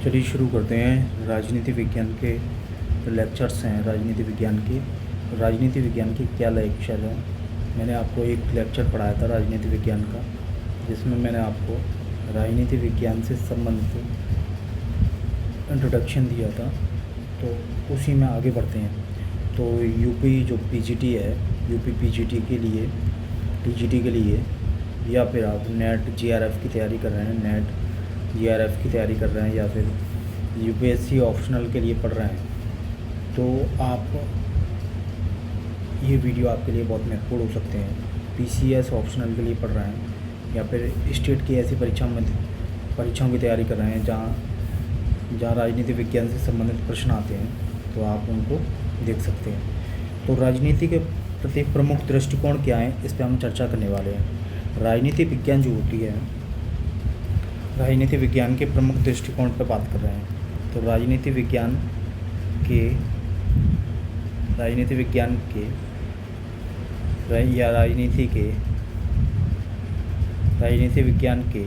चलिए शुरू करते हैं। राजनीति विज्ञान के जो लेक्चर्स हैं राजनीति विज्ञान के क्या लेक्चर हैं। मैंने आपको एक लेक्चर पढ़ाया था राजनीति विज्ञान का, जिसमें मैंने आपको राजनीति विज्ञान से संबंधित इंट्रोडक्शन दिया था। तो उसी में आगे बढ़ते हैं। तो यूपी जो पीजीटी है, यूपी पीजीटी के लिए, टीजीटी के लिए, या फिर आप नेट जीआरएफ की तैयारी कर रहे हैं, नेट जीआरएफ की तैयारी कर रहे हैं, या फिर यूपीएससी ऑप्शनल के लिए पढ़ रहे हैं, तो आप ये वीडियो आपके लिए बहुत महत्वपूर्ण हो सकते हैं। पीसीएस ऑप्शनल के लिए पढ़ रहे हैं, या फिर स्टेट की ऐसी परीक्षाओं की तैयारी कर रहे हैं जहाँ राजनीति विज्ञान से संबंधित प्रश्न आते हैं, तो आप उनको देख सकते हैं। तो राजनीति के प्रति प्रमुख दृष्टिकोण क्या है, इस पर हम चर्चा करने वाले हैं। राजनीति विज्ञान जो होती है, राजनीति विज्ञान के प्रमुख दृष्टिकोण पर बात कर रहे हैं। तो राजनीति विज्ञान के राजनीति विज्ञान के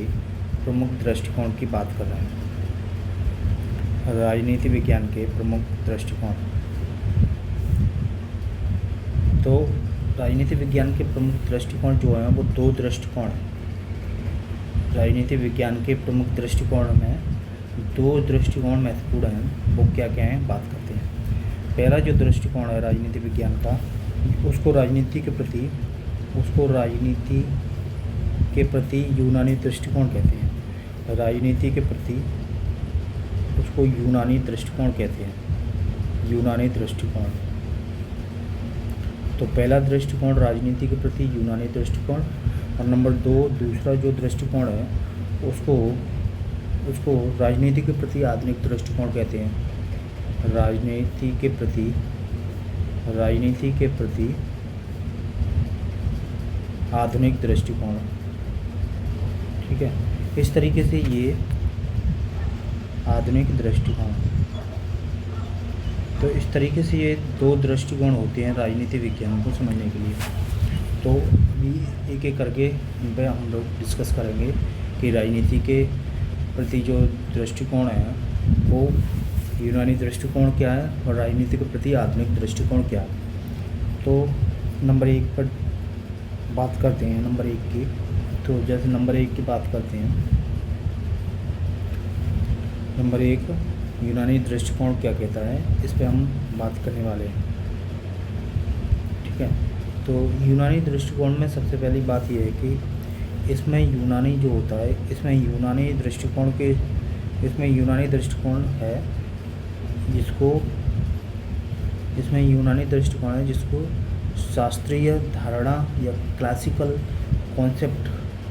प्रमुख दृष्टिकोण की बात कर रहे हैं। राजनीति विज्ञान के प्रमुख दृष्टिकोण। तो राजनीति विज्ञान के प्रमुख दृष्टिकोण जो हैं वो दो दृष्टिकोण हैं। राजनीति विज्ञान के प्रमुख दृष्टिकोण में दो दृष्टिकोण महत्वपूर्ण हैं। वो क्या क्या हैं, बात करते हैं। पहला जो दृष्टिकोण है राजनीति विज्ञान का, उसको राजनीति के प्रति यूनानी दृष्टिकोण कहते हैं। राजनीति के प्रति उसको यूनानी दृष्टिकोण कहते हैं। यूनानी दृष्टिकोण। तो पहला दृष्टिकोण राजनीति के प्रति यूनानी दृष्टिकोण, और नंबर दो दूसरा जो दृष्टिकोण है उसको राजनीति के प्रति आधुनिक दृष्टिकोण कहते हैं। राजनीति के प्रति आधुनिक दृष्टिकोण। ठीक है, इस तरीके से ये आधुनिक दृष्टिकोण। तो इस तरीके से ये दो दृष्टिकोण होते हैं राजनीति विज्ञान को समझने के लिए। तो अभी एक एक करके इन पर हम लोग डिस्कस करेंगे कि राजनीति के प्रति जो दृष्टिकोण है वो यूनानी दृष्टिकोण क्या है और राजनीति के प्रति आधुनिक दृष्टिकोण क्या है। तो नंबर एक पर बात करते हैं। नंबर एक की, तो जैसे नंबर एक की बात करते हैं। नंबर एक, यूनानी दृष्टिकोण क्या कहता है, इस पर हम बात करने वाले हैं। ठीक है, तो यूनानी दृष्टिकोण में सबसे पहली बात यह है कि इसमें यूनानी जो होता है, इसमें यूनानी दृष्टिकोण है जिसको शास्त्रीय धारणा या क्लासिकल कॉन्सेप्ट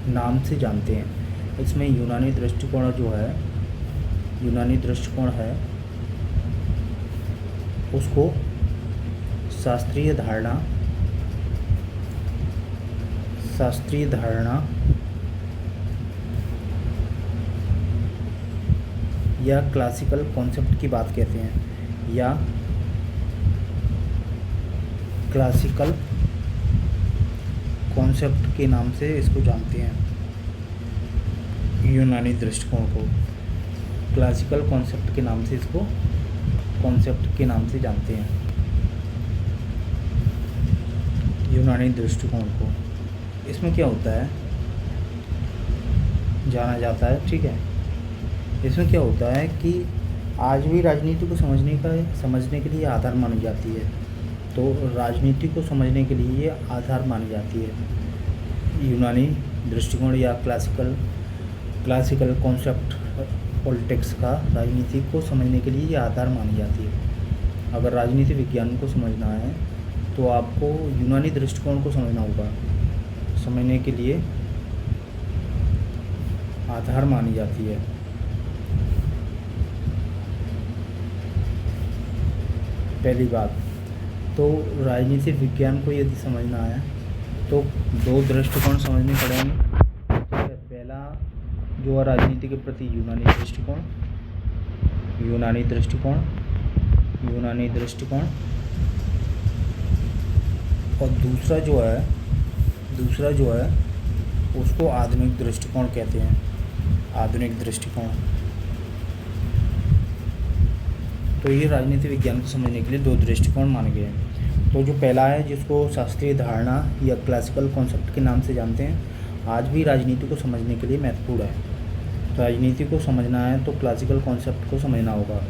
नाम से जानते हैं। इसमें यूनानी दृष्टिकोण है उसको शास्त्रीय धारणा या क्लासिकल कॉन्सेप्ट की बात कहते हैं, या क्लासिकल कॉन्सेप्ट के नाम से इसको जानते हैं। यूनानी दृष्टिकोण को क्लासिकल कॉन्सेप्ट के नाम से जानते हैं। यूनानी दृष्टिकोण को इसमें क्या होता है, जाना जाता है। ठीक है, इसमें क्या होता है कि आज भी राजनीति को समझने के लिए आधार मानी जाती है। तो राजनीति को समझने के लिए ये आधार मानी जाती है। यूनानी दृष्टिकोण या क्लासिकल कॉन्सेप्ट पॉलिटिक्स का राजनीति को समझने के लिए ये आधार मानी जाती है। अगर राजनीति विज्ञान को समझना है तो आपको यूनानी दृष्टिकोण को समझना होगा। समझने के लिए आधार मानी जाती है। पहली बात, तो राजनीतिक विज्ञान को यदि समझना है तो दो दृष्टिकोण समझने पड़ेंगे। पहला जो है राजनीति के प्रति यूनानी दृष्टिकोण, और दूसरा जो है उसको आधुनिक दृष्टिकोण कहते हैं। आधुनिक दृष्टिकोण। तो ये राजनीति विज्ञान को समझने के लिए दो दृष्टिकोण माने गए हैं। तो जो पहला है, जिसको शास्त्रीय धारणा या क्लासिकल कॉन्सेप्ट के नाम से जानते हैं, आज भी राजनीति को समझने के लिए महत्वपूर्ण है। राजनीति को समझना है तो क्लासिकल कॉन्सेप्ट को समझना होगा।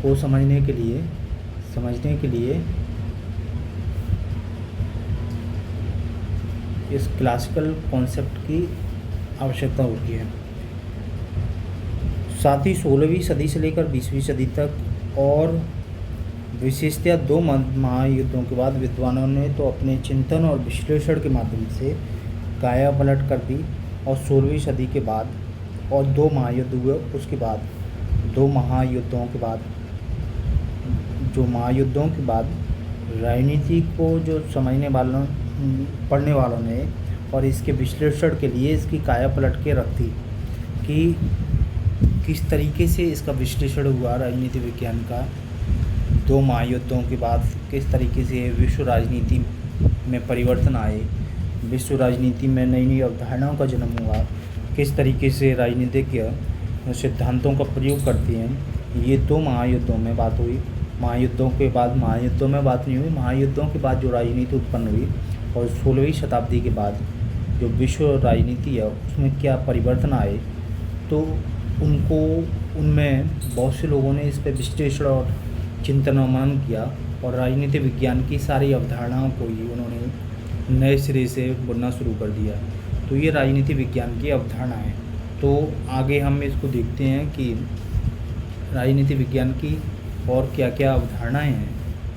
को समझने के लिए इस क्लासिकल कॉन्सेप्ट की आवश्यकता होती है। साथ ही 16वीं सदी से लेकर 20वीं सदी तक और विशेषतः दो महायुद्धों के बाद विद्वानों ने तो अपने चिंतन और विश्लेषण के माध्यम से काया पलट कर दी। और 16वीं सदी के बाद और दो महायुद्ध हुए, उसके बाद दो महायुद्धों के बाद राजनीति को जो पढ़ने वालों ने और इसके विश्लेषण के लिए इसकी काया पलट के रख दी कि किस तरीके से इसका विश्लेषण हुआ राजनीति विज्ञान का। दो महायुद्धों के बाद किस तरीके से विश्व राजनीति में परिवर्तन आए, विश्व राजनीति में नई नई अवधारणाओं का जन्म हुआ, किस तरीके से राजनीतिज्ञ सिद्धांतों का प्रयोग करते हैं। ये दो महायुद्धों में बात हुई। महायुद्धों में बात नहीं हुई। महायुद्धों के बाद जो राजनीति उत्पन्न हुई और 16वीं शताब्दी के बाद जो विश्व राजनीति है उसमें क्या परिवर्तन आए, तो उनमें बहुत से लोगों ने इस पर विश्लेषण और चिंतन और मनन किया और राजनीति विज्ञान की सारी अवधारणाओं को ही उन्होंने नए सिरे से बुनना शुरू कर दिया। तो ये राजनीति विज्ञान की अवधारणा है। तो आगे हम इसको देखते हैं कि राजनीति विज्ञान की और क्या क्या अवधारणाएं हैं,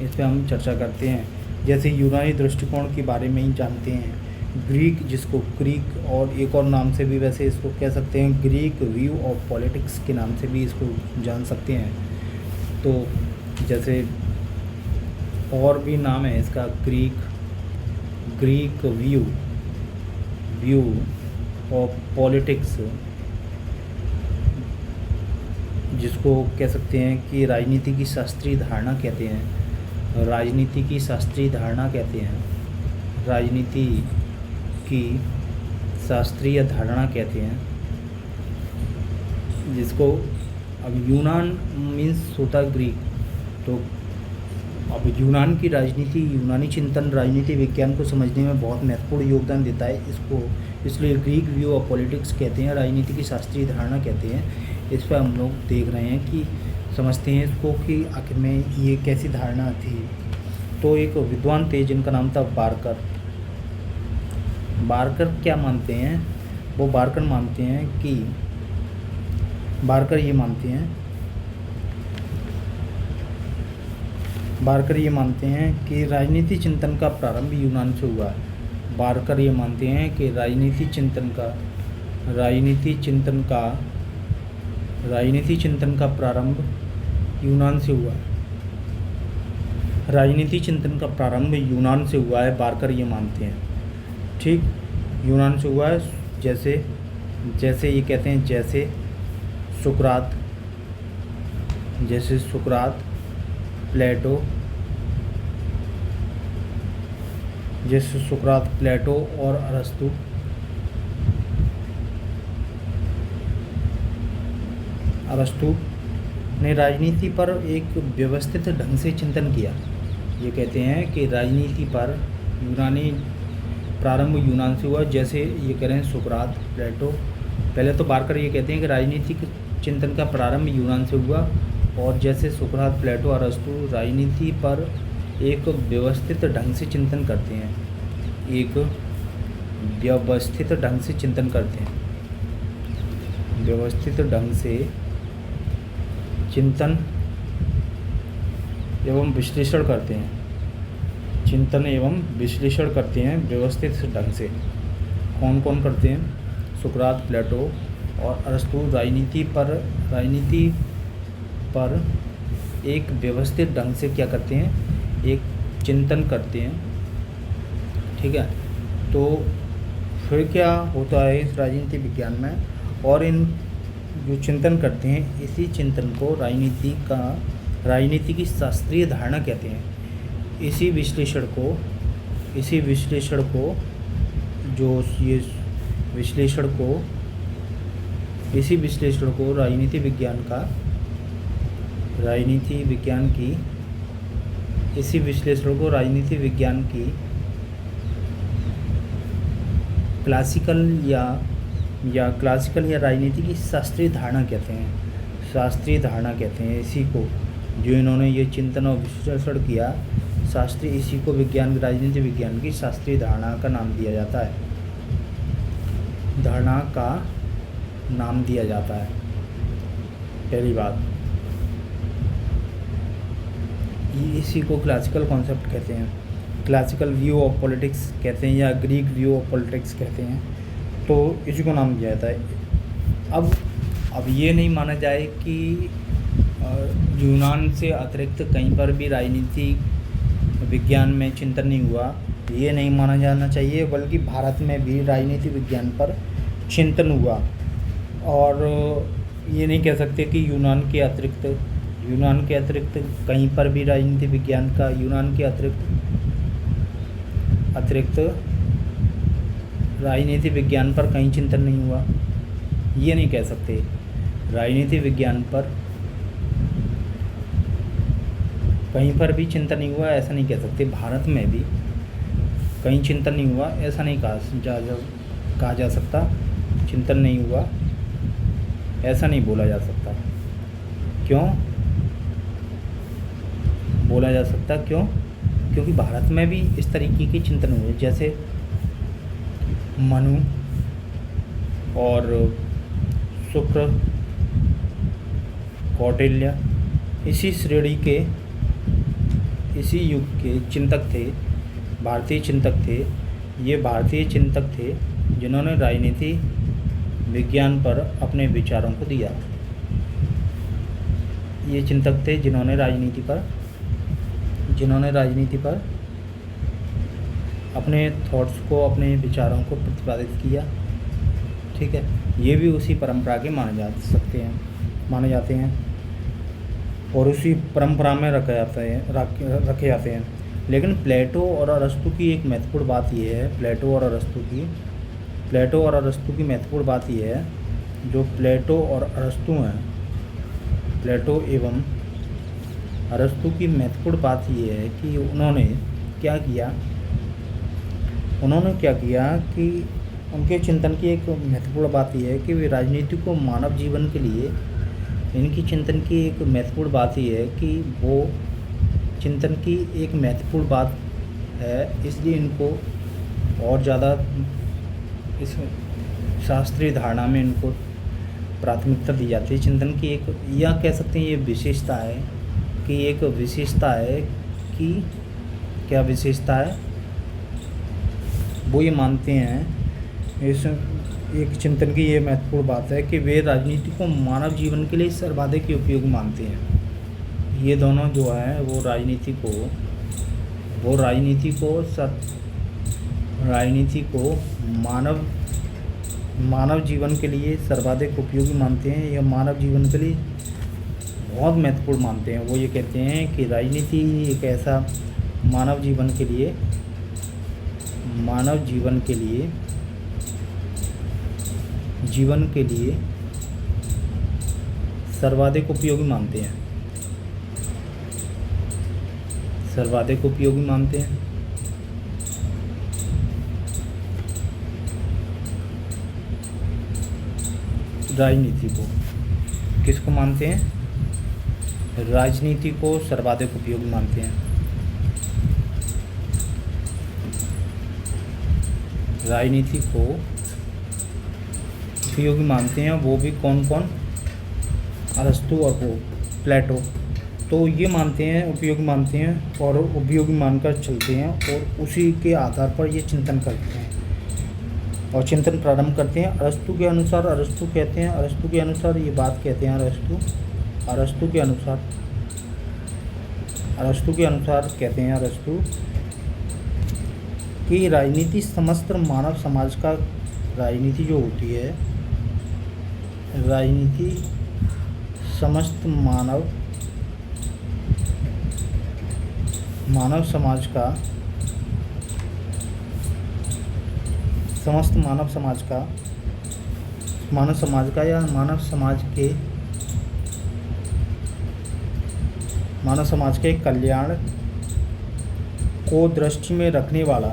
इस पर हम चर्चा करते हैं। जैसे यूनानी दृष्टिकोण के बारे में ही जानते हैं। ग्रीक और एक और नाम से भी वैसे इसको कह सकते हैं, ग्रीक व्यू ऑफ पॉलिटिक्स के नाम से भी इसको जान सकते हैं। तो जैसे और भी नाम है इसका, ग्रीक व्यू ऑफ पॉलिटिक्स, जिसको कह सकते हैं कि राजनीति की शास्त्रीय धारणा कहते हैं। राजनीति की शास्त्रीय धारणा कहते हैं, जिसको अब यूनान मीन्स होता ग्रीक। तो अब यूनान की राजनीति, यूनानी चिंतन राजनीति विज्ञान को समझने में बहुत महत्वपूर्ण योगदान देता है। इसको इसलिए ग्रीक व्यू ऑफ पॉलिटिक्स कहते हैं, राजनीति की शास्त्रीय धारणा कहते हैं। इस पर हम लोग देख रहे हैं कि समझते हैं इसको कि आखिर में ये कैसी धारणा थी। तो एक विद्वान थे जिनका नाम था बारकर क्या मानते हैं, वो बारकर ये मानते हैं कि राजनीति चिंतन का प्रारंभ यूनान से हुआ है। बारकर ये मानते हैं कि राजनीति चिंतन का प्रारंभ यूनान से हुआ है। राजनीति चिंतन का प्रारंभ यूनान से हुआ है, बारकर ये मानते हैं। ठीक, यूनान से हुआ है। जैसे ये कहते हैं, जैसे सुकरात, प्लेटो और अरस्तु ने राजनीति पर एक व्यवस्थित ढंग से चिंतन किया। ये कहते हैं कि राजनीति पर प्रारंभ यूनान से हुआ। जैसे ये कह रहे हैं सुकरात, प्लेटो। पहले तो बारकर ये कहते हैं कि राजनीतिक चिंतन का प्रारंभ यूनान से हुआ, और जैसे सुकरात, प्लेटो और अरस्तु राजनीति पर एक व्यवस्थित ढंग से चिंतन करते हैं। व्यवस्थित ढंग से चिंतन एवं विश्लेषण करते हैं व्यवस्थित ढंग से। कौन कौन करते हैं? सुकरात, प्लेटो और अरस्तु राजनीति पर एक व्यवस्थित ढंग से क्या करते हैं? एक चिंतन करते हैं। ठीक है, तो फिर क्या होता है इस राजनीति विज्ञान में, और इन जो चिंतन करते हैं इसी चिंतन को राजनीति की शास्त्रीय धारणा कहते हैं। इसी विश्लेषण को राजनीति विज्ञान का राजनीति विज्ञान की, इसी विश्लेषण को राजनीति विज्ञान की क्लासिकल या राजनीति की शास्त्रीय धारणा कहते हैं। शास्त्रीय धारणा कहते हैं इसी को, जो इन्होंने ये चिंतन और विश्लेषण किया शास्त्रीय, इसी को विज्ञान, राजनीति विज्ञान की शास्त्रीय धारणा का नाम दिया जाता है। धारणा का नाम दिया जाता है। पहली बात, इसी को क्लासिकल कॉन्सेप्ट कहते हैं, क्लासिकल व्यू ऑफ पॉलिटिक्स कहते हैं, या ग्रीक व्यू ऑफ पॉलिटिक्स कहते हैं। तो इसी को नाम दिया जाता है। अब ये नहीं माना जाए कि यूनान से अतिरिक्त कहीं पर भी राजनीति विज्ञान में चिंतन नहीं हुआ, ये नहीं माना जाना चाहिए, बल्कि भारत में भी राजनीति विज्ञान पर चिंतन हुआ। और ये नहीं कह सकते कि यूनान के अतिरिक्त कहीं पर भी राजनीति विज्ञान का यूनान के अतिरिक्त राजनीति विज्ञान पर कहीं चिंतन नहीं हुआ, ये नहीं कह सकते। राजनीति विज्ञान पर कहीं पर भी चिंतन नहीं हुआ ऐसा नहीं कह सकते। भारत में भी कहीं चिंतन नहीं हुआ ऐसा नहीं कहा जा सकता। चिंतन नहीं हुआ ऐसा नहीं बोला जा सकता। क्यों बोला जा सकता? क्योंकि भारत में भी इस तरीके के चिंतन हुए, जैसे मनु और शुक्र, कौटिल्य, इसी श्रेणी के, इसी युग के चिंतक थे, भारतीय चिंतक थे। ये भारतीय चिंतक थे जिन्होंने राजनीति विज्ञान पर अपने विचारों को दिया। ये चिंतक थे जिन्होंने राजनीति पर अपने थॉट्स को, अपने विचारों को प्रतिपादित किया। ठीक है, ये भी उसी परंपरा के माने जाते हैं और उसी परंपरा में रखे जाते हैं। लेकिन प्लेटो और अरस्तु की एक महत्वपूर्ण बात ये है, प्लेटो और अरस्तु की महत्वपूर्ण बात ये है, जो प्लेटो और अरस्तु हैं, प्लेटो एवं अरस्तु की महत्वपूर्ण बात ये है कि उन्होंने क्या किया कि उनके चिंतन की एक महत्वपूर्ण बात यह है कि वे राजनीति को मानव जीवन के लिए, इनकी चिंतन की एक महत्वपूर्ण बात यह है कि वो चिंतन की एक महत्वपूर्ण बात है, इसलिए इनको और ज़्यादा इस शास्त्रीय धारणा में इनको प्राथमिकता दी जाती है। चिंतन की एक, या कह सकते हैं ये विशेषता है कि क्या विशेषता है, वो ये मानते हैं, इस एक चिंतन की ये महत्वपूर्ण बात है कि वे राजनीति को मानव जीवन के लिए सर्वाधिक उपयोगी मानते हैं। ये दोनों जो है वो राजनीति को मानव जीवन के लिए सर्वाधिक उपयोगी मानते हैं, या मानव जीवन के लिए बहुत महत्वपूर्ण मानते हैं। वो ये कहते हैं कि राजनीति एक ऐसा मानव जीवन के लिए सर्वाधिक उपयोगी मानते हैं, राजनीति को। किसको मानते हैं? राजनीति को सर्वाधिक उपयोगी मानते हैं। राजनीति को उपयोगी मानते हैं, वो भी कौन? अरस्तु और वो प्लेटो। तो ये मानते हैं, उपयोगी मानते हैं और उपयोगी मानकर चलते हैं, और उसी के आधार पर ये चिंतन करते हैं और चिंतन प्रारंभ करते हैं। अरस्तु के अनुसार ये बात कहते हैं, अरस्तु के अनुसार कहते हैं कि राजनीति समस्त मानव समाज का, राजनीति जो होती है, राजनीति समस्त मानव समाज का, समस्त मानव समाज का या मानव समाज के मानव समाज के कल्याण को दृष्टि में रखने वाला,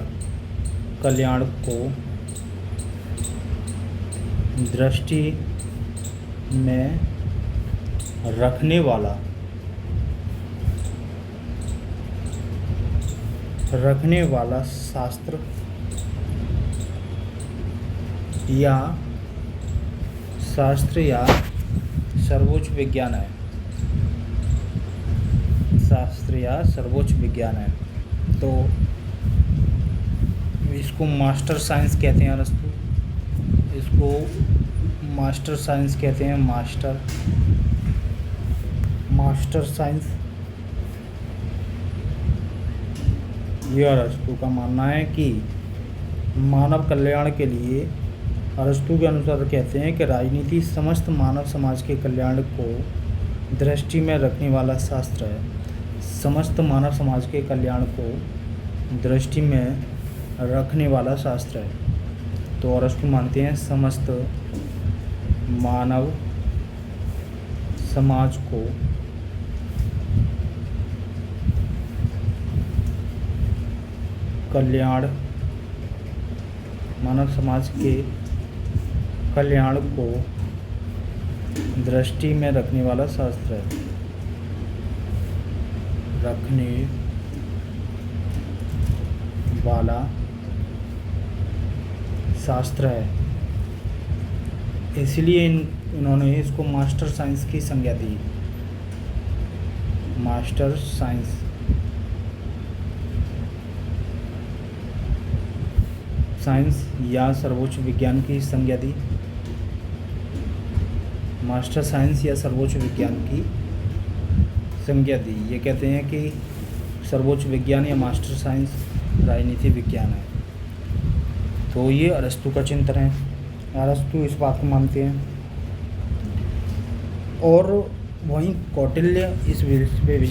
कल्याण को दृष्टि में रखने वाला शास्त्र या सर्वोच्च विज्ञान है। शास्त्र या सर्वोच्च विज्ञान है। तो इसको मास्टर साइंस कहते हैं अरस्तु, इसको मास्टर साइंस कहते हैं। Master science. यह अरस्तु का मानना है कि मानव कल्याण के लिए, अरस्तु के अनुसार कहते हैं कि राजनीति समस्त मानव समाज के कल्याण को दृष्टि में रखने वाला शास्त्र है। समस्त मानव समाज के कल्याण को दृष्टि में रखने वाला शास्त्र है। तो अरस्तु मानते हैं समस्त मानव समाज को कल्याण, मानव समाज के कल्याण को दृष्टि में रखने वाला शास्त्र है। रखने वाला शास्त्र है। इसलिए इन्होंने इसको मास्टर साइंस की संज्ञा दी। मास्टर साइंस या सर्वोच्च विज्ञान की संज्ञा दी। मास्टर साइंस या सर्वोच्च विज्ञान की संज्ञा दी। ये कहते हैं कि सर्वोच्च विज्ञान या मास्टर साइंस राजनीति विज्ञान है। तो ये अरस्तु का चिंतन है। अरस्तु इस बात को मानते हैं। और वहीं कौटिल्य इस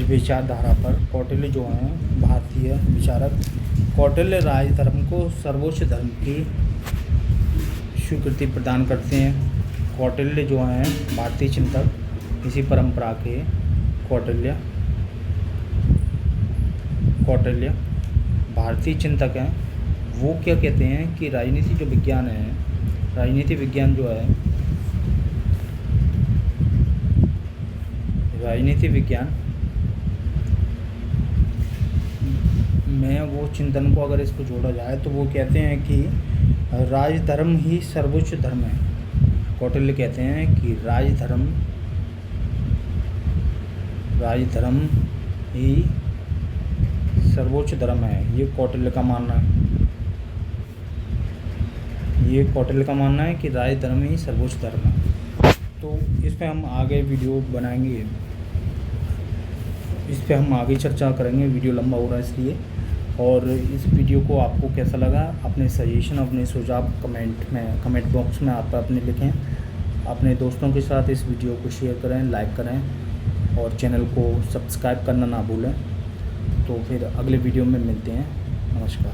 विचारधारा पर, कौटिल्य जो हैं भारतीय विचारक, कौटिल्य राजधर्म को सर्वोच्च धर्म की स्वीकृति प्रदान करते हैं। कौटिल्य जो हैं भारतीय चिंतक, इसी परंपरा के कौटिल्य भारतीय चिंतक हैं। वो क्या कहते हैं कि राजनीति जो विज्ञान है, राजनीति विज्ञान जो है, राजनीति विज्ञान में वो चिंतन को अगर इसको जोड़ा जाए तो वो कहते हैं कि राजधर्म ही सर्वोच्च धर्म है। कौटिल्य कहते हैं कि राजधर्म ही सर्वोच्च धर्म है। ये कौटिल्य का मानना है। ये कौटिल्य का मानना है कि राजधर्म ही सर्वोच्च धर्म है। तो इस पे हम आगे वीडियो बनाएंगे, इस पे हम आगे चर्चा करेंगे। वीडियो लंबा हो रहा है इसलिए। और इस वीडियो को आपको कैसा लगा, अपने सजेशन, अपने सुझाव कमेंट बॉक्स में आप अपने लिखें। अपने दोस्तों के साथ इस वीडियो को शेयर करें, लाइक करें और चैनल को सब्सक्राइब करना ना भूलें। तो फिर अगले वीडियो में मिलते हैं। नमस्कार।